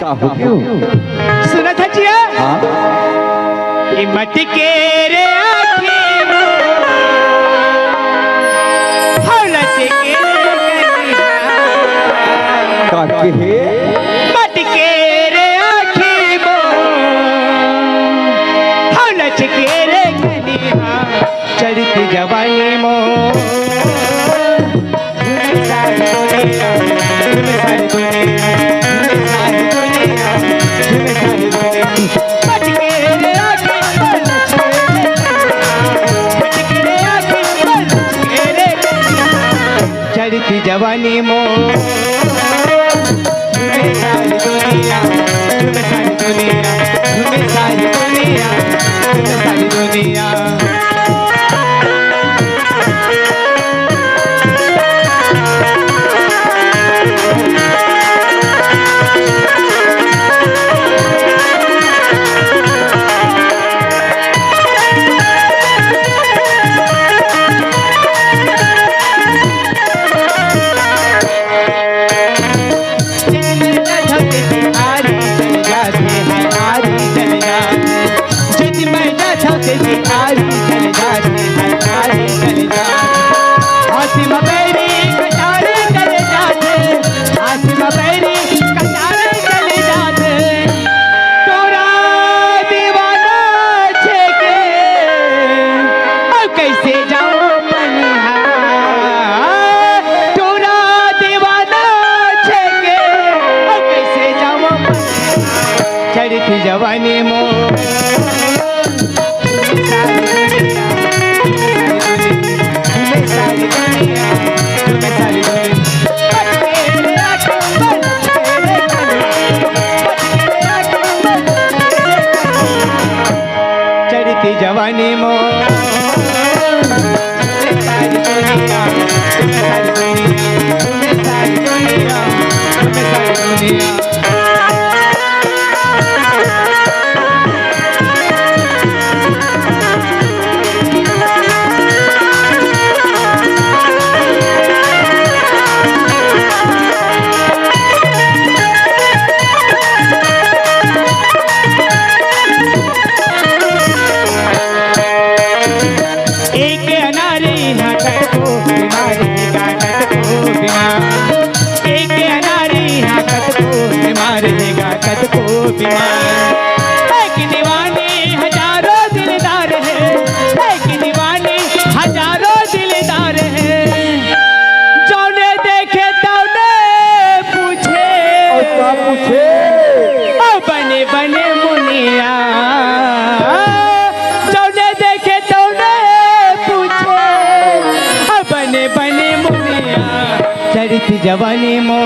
का हो क्यों सुना था जिया हिम्मत के रे आँखें में हौलत के का के मत के रे आँखें में हौलत के रे कनिहा चढ़ती जवानी में चढ़ती जवानी मो सारी दुनिया सारी दुनिया सारी दुनिया सारी दुनिया चढ़ती जवानी मो सारी दुनिया सारी चढ़ती जवानी मो सारी दुनिया सारी दुनिया सारी दुनिया सारी दुनिया एक दीवाने हजारों दिलदार है एक दीवाने हजारों दिलदार है जौने देखे तौने पूछे ओ बने बने मुनिया जौने देखे तौने पूछे ओ बने बने मुनिया चढ़ती जवानी मो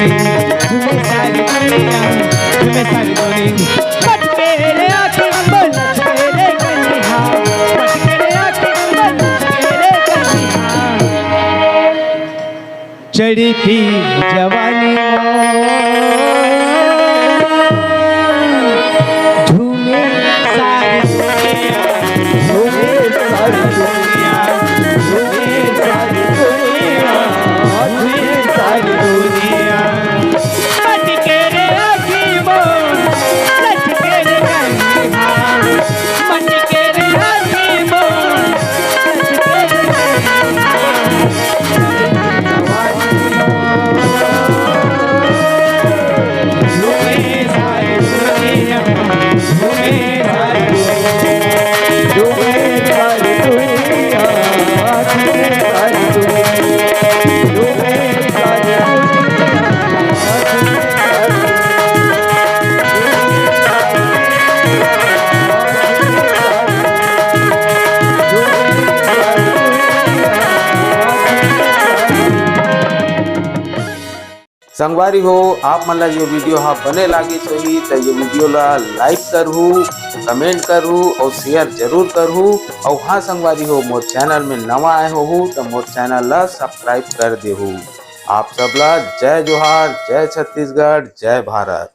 सारी दुनिया सारी दुनिया मत तेरे आँखें बंद तेरे कन्हा मत तेरे आँखें बंद तेरे कन्हा चढ़ती जवानी झूमे सारी दुनिया झूमे सारी दुनिया झूमे सारी दुनिया सारी दुनिया मत के रे आँखी मो सच के रे कन्हा मत के रे आँखी मो सच के रे झूमे सारी दुनिया झूमे सारी दुनिया झूमे सारी दुनिया सारी दुनिया संगवारी हो आप मन ला ये वीडियो हाँ बने लागे चाहिए तो ये वीडियो ला लाइक करहू कमेंट करहू और शेयर जरूर करहू और हाँ संगवारी हो मोर चैनल में नवा आए हो तो मोर चैनल ला सब्सक्राइब कर देहू। आप सब ला जय जोहार, जय छत्तीसगढ़, जय भारत।